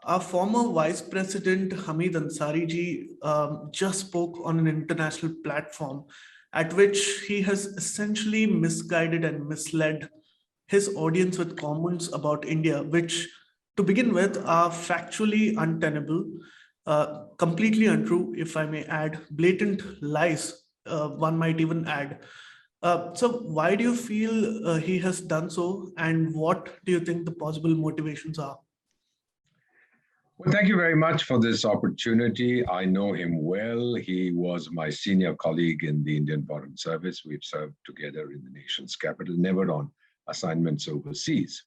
Our former Vice President Hamid Ansari ji just spoke on an international platform at which he has essentially misguided and misled his audience with comments about India, which, to begin with, are factually untenable, completely untrue, if I may add, blatant lies, one might even add. So, why do you feel he has done so, and what do you think the possible motivations are? Well, thank you very much for this opportunity. I know him well. He was my senior colleague in the Indian Foreign Service. We've served together in the nation's capital, never on assignments overseas.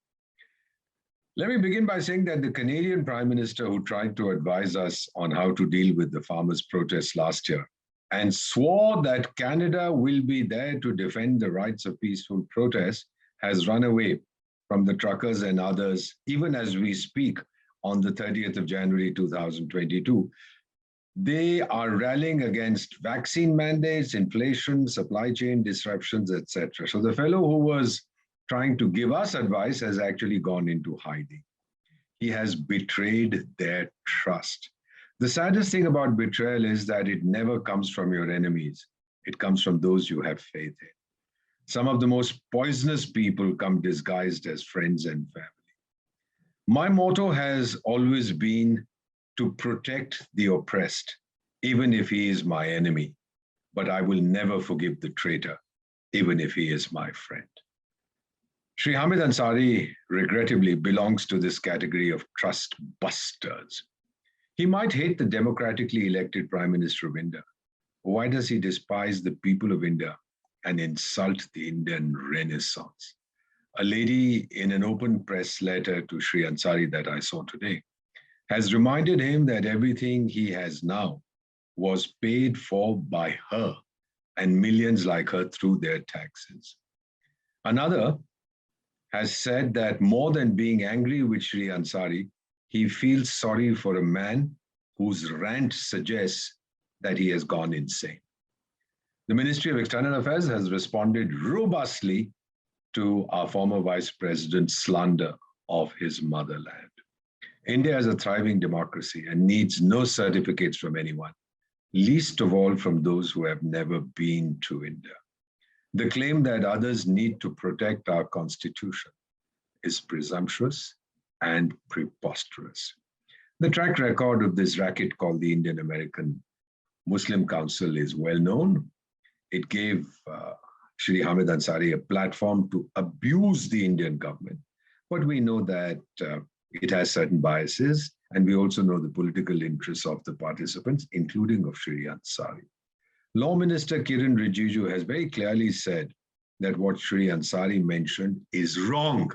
Let me begin by saying that the Canadian Prime Minister, who tried to advise us on how to deal with the farmers' protests last year and swore that Canada will be there to defend the rights of peaceful protest, has run away from the truckers and others, even as we speak, on the 30th of January 2022. They are rallying against vaccine mandates, inflation, supply chain disruptions, etc. So the fellow who was trying to give us advice has actually gone into hiding. He has betrayed their trust. The saddest thing about betrayal is that it never comes from your enemies. It comes from those you have faith in. Some of the most poisonous people come disguised as friends and family. My motto has always been to protect the oppressed, even if he is my enemy, but I will never forgive the traitor, even if he is my friend. Shri Hamid Ansari regrettably belongs to this category of trust busters. He might hate the democratically elected Prime Minister of India. Why does he despise the people of India and insult the Indian Renaissance? A lady in an open press letter to Shri Ansari that I saw today has reminded him that everything he has now was paid for by her and millions like her through their taxes. Another has said that more than being angry with Shri Ansari, he feels sorry for a man whose rant suggests that he has gone insane. The Ministry of External Affairs has responded robustly to our former Vice President's slander of his motherland. India is a thriving democracy and needs no certificates from anyone, least of all from those who have never been to India. The claim that others need to protect our constitution is presumptuous and preposterous. The track record of this racket called the Indian American Muslim Council is well known. It gave Shri Hamid Ansari a platform to abuse the Indian government. But we know that it has certain biases, and we also know the political interests of the participants, including of Shri Ansari. Law Minister Kiran Rijiju has very clearly said that what Shri Ansari mentioned is wrong.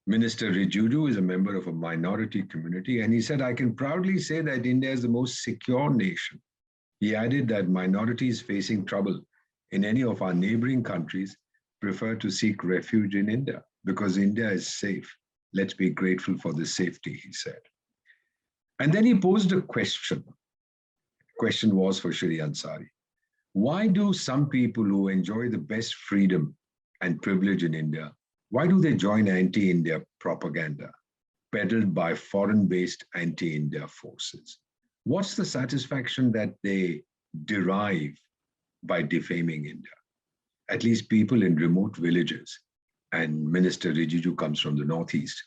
Minister Rijiju is a member of a minority community, and he said, I can proudly say that India is the most secure nation. He added that minorities facing trouble in any of our neighboring countries prefer to seek refuge in India because India is safe. Let's be grateful for the safety, he said. And then he posed a question. The question was for Shri Ansari. Why do some people who enjoy the best freedom and privilege in India, why do they join anti-India propaganda peddled by foreign-based anti-India forces? What's the satisfaction that they derive by defaming India? At least people in remote villages, and Minister Rijiju comes from the Northeast,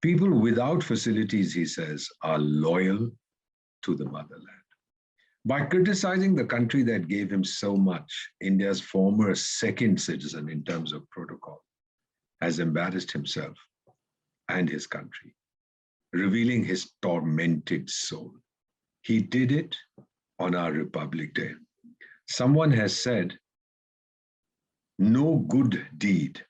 people without facilities, he says, are loyal to the motherland. By criticizing the country that gave him so much, India's former second citizen in terms of protocol has embarrassed himself and his country, revealing his tormented soul. He did it on our Republic Day. Someone has said, no good deed,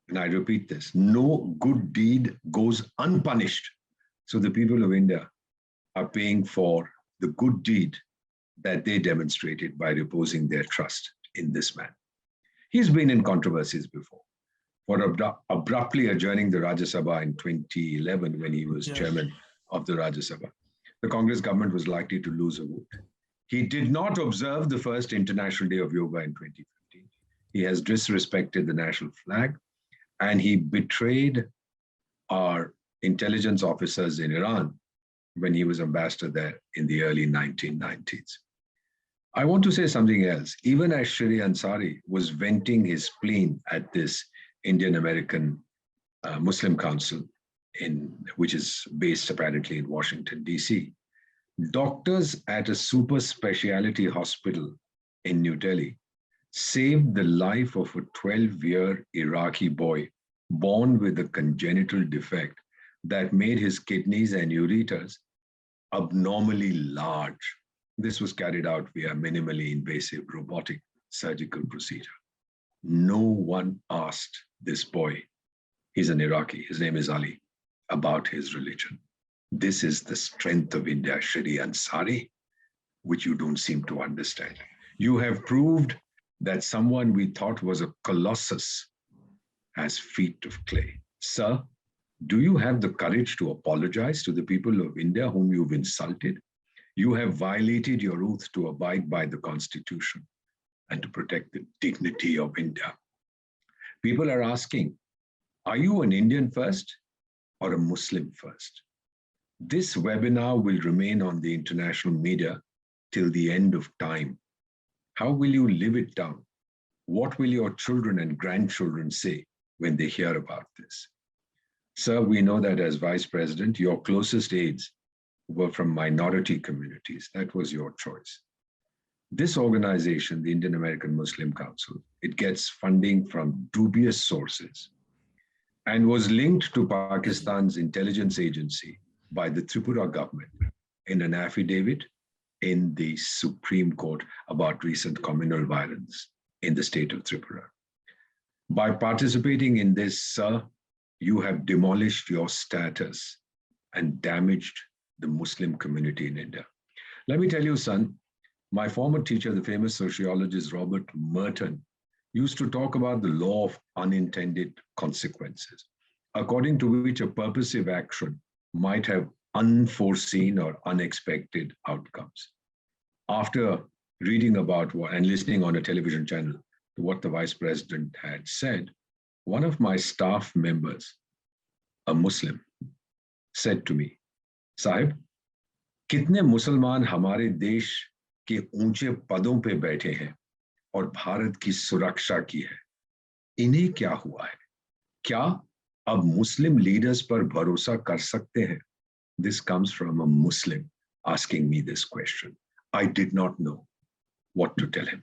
and I repeat this, no good deed goes unpunished. So the people of India are paying for the good deed that they demonstrated by reposing their trust in this man. He's been in controversies before, for abruptly adjourning the Rajya Sabha in 2011 when he was chairman of the Rajya Sabha. The Congress government was likely to lose a vote. He did not observe the first International Day of Yoga in 2015. He has disrespected the national flag, and he betrayed our intelligence officers in Iran when he was ambassador there in the early 1990s. I want to say something else. Even as Shri Ansari was venting his spleen at this Indian American Muslim Council, which is based apparently in Washington, D.C., doctors at a super specialty hospital in New Delhi saved the life of a 12-year Iraqi boy born with a congenital defect that made his kidneys and ureters abnormally large. This was carried out via minimally invasive robotic surgical procedure. No one asked this boy, he's an Iraqi, his name is Ali, about his religion. This is the strength of India, Shri Ansari, which you don't seem to understand. You have proved that someone we thought was a colossus has feet of clay. Sir, do you have the courage to apologize to the people of India whom you've insulted? You have violated your oath to abide by the Constitution and to protect the dignity of India. People are asking, are you an Indian first or a Muslim first? This webinar will remain on the international media till the end of time. How will you live it down? What will your children and grandchildren say when they hear about this? Sir, we know that as Vice President, your closest aides were from minority communities. That was your choice. This organization, the Indian American Muslim Council, it gets funding from dubious sources and was linked to Pakistan's intelligence agency by the Tripura government in an affidavit in the Supreme Court about recent communal violence in the state of Tripura. By participating in this, sir, you have demolished your status and damaged the Muslim community in India. Let me tell you, son, my former teacher, the famous sociologist Robert Merton, used to talk about the law of unintended consequences, according to which a purposive action might have unforeseen or unexpected outcomes. After reading about and listening on a television channel to what the Vice President had said, one of my staff members, a Muslim, said to me, साहब, कितने मुसलमान हमारे देश के ऊंचे पदों पे बैठे हैं और भारत की सुरक्षा की है, इन्हें क्या हुआ है? क्या अब मुस्लिम लीडर्स पर भरोसा कर सकते हैं? This comes from a Muslim asking me this question. I did not know what to tell him.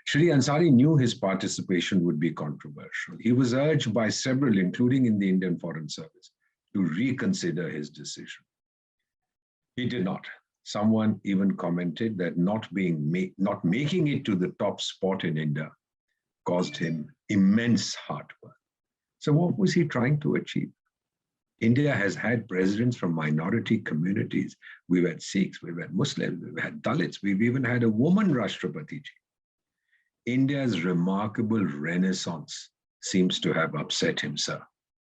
Shri Ansari knew his participation would be controversial. He was urged by several, including in the Indian Foreign Service, to reconsider his decision. He did not. Someone even commented that not making it to the top spot in India caused him immense heartburn. So what was he trying to achieve? India has had presidents from minority communities. We've had Sikhs, we've had Muslims, we've had Dalits, we've even had a woman Rashtrapati ji. India's remarkable renaissance seems to have upset him, sir,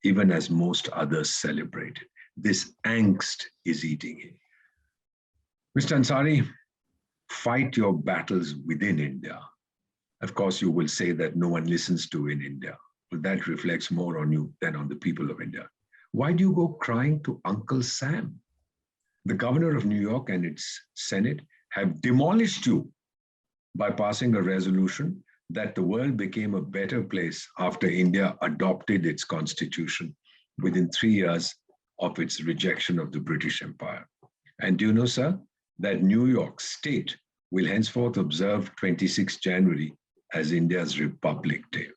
even as most others celebrated. This angst is eating him. Mr. Ansari, fight your battles within India. Of course, you will say that no one listens to in India, but that reflects more on you than on the people of India. Why do you go crying to Uncle Sam? The governor of New York and its Senate have demolished you by passing a resolution that the world became a better place after India adopted its constitution within 3 years of its rejection of the British Empire. And do you know, sir, that New York State will henceforth observe 26 January as India's Republic Day.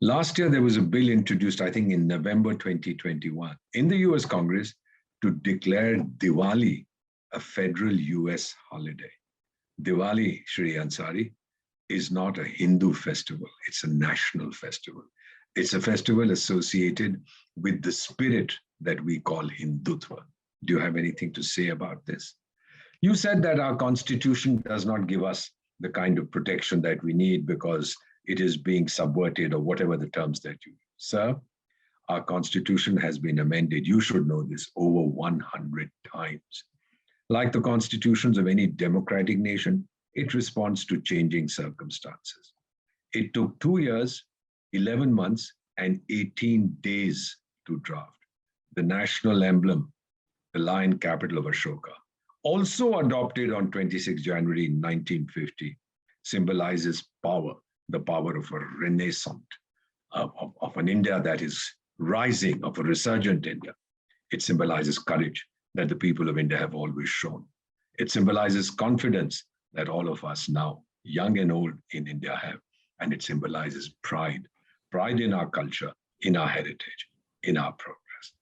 Last year, there was a bill introduced, I think in November 2021, in the US Congress to declare Diwali a federal US holiday. Diwali, Shri Ansari, is not a Hindu festival. It's a national festival. It's a festival associated with the spirit that we call Hindutva. Do you have anything to say about this? You said that our constitution does not give us the kind of protection that we need because it is being subverted or whatever the terms that you use. Sir, our constitution has been amended, you should know this, over 100 times. Like the constitutions of any democratic nation, it responds to changing circumstances. It took 2 years, 11 months, and 18 days to draft. the national emblem, the lion capital of Ashoka, also adopted on 26 January 1950, symbolizes power, the power of a renaissance, of an India that is rising, of a resurgent India. It symbolizes courage that the people of India have always shown. It symbolizes confidence that all of us now, young and old in India, have. And it symbolizes pride, pride in our culture, in our heritage, in our progress.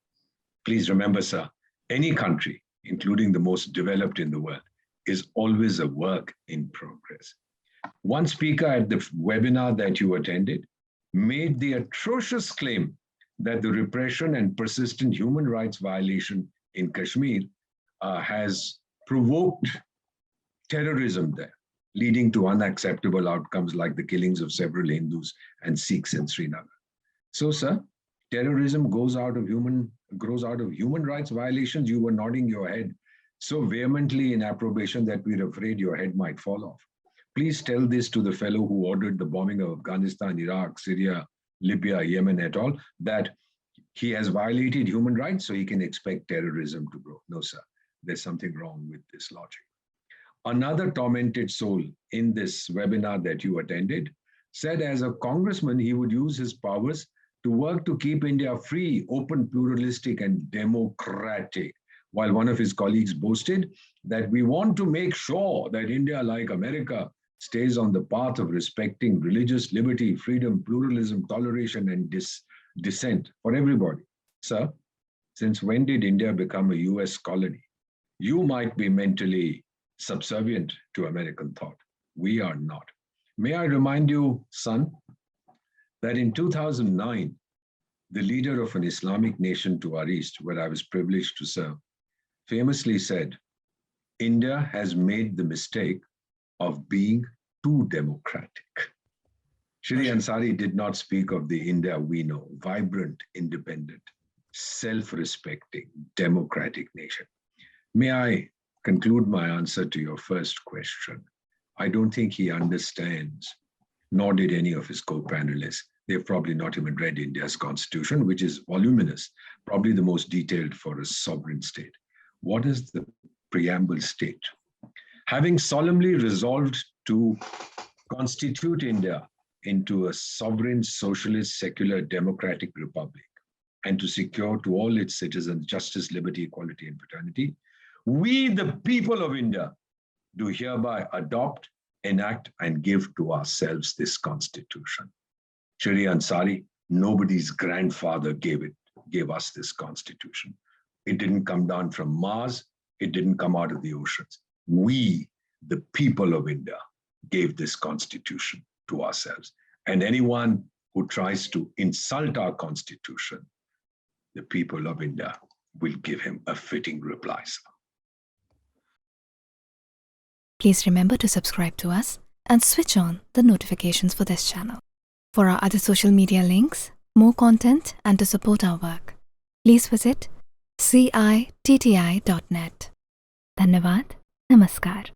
Please remember, sir, any country, including the most developed in the world, is always a work in progress. One speaker at the webinar that you attended made the atrocious claim that the repression and persistent human rights violation in Kashmir has provoked terrorism there, leading to unacceptable outcomes like the killings of several Hindus and Sikhs in Srinagar. So, sir, terrorism grows out of human rights violations. You were nodding your head so vehemently in approbation that we're afraid your head might fall off. Please tell this to the fellow who ordered the bombing of Afghanistan, Iraq, Syria, Libya, Yemen, et al., that he has violated human rights, so he can expect terrorism to grow. No, sir, there's something wrong with this logic. Another tormented soul in this webinar that you attended said as a congressman, he would use his powers to work to keep India free, open, pluralistic, and democratic, while one of his colleagues boasted that we want to make sure that India, like America, stays on the path of respecting religious liberty, freedom, pluralism, toleration, and dissent for everybody. Sir, since when did India become a US colony? You might be mentally subservient to American thought. We are not. May I remind you, son, that in 2009, the leader of an Islamic nation to our east, where I was privileged to serve, famously said, India has made the mistake of being too democratic. Shri Ansari did not speak of the India we know, vibrant, independent, self-respecting, democratic nation. May I conclude my answer to your first question? I don't think he understands, nor did any of his co-panelists. They've probably not even read India's constitution, which is voluminous, probably the most detailed for a sovereign state. What does the preamble state? Having solemnly resolved to constitute India into a sovereign, socialist, secular, democratic republic, and to secure to all its citizens justice, liberty, equality, and fraternity, we, the people of India, do hereby adopt, enact, and give to ourselves this constitution. Shri Ansari, nobody's grandfather gave us this constitution. It didn't come down from Mars. It didn't come out of the oceans. We, the people of India, gave this constitution to ourselves. And anyone who tries to insult our constitution, the people of India will give him a fitting reply, sir. Please remember to subscribe to us and switch on the notifications for this channel. For our other social media links, more content, and to support our work, please visit citti.net. Dhanyavad. Namaskar.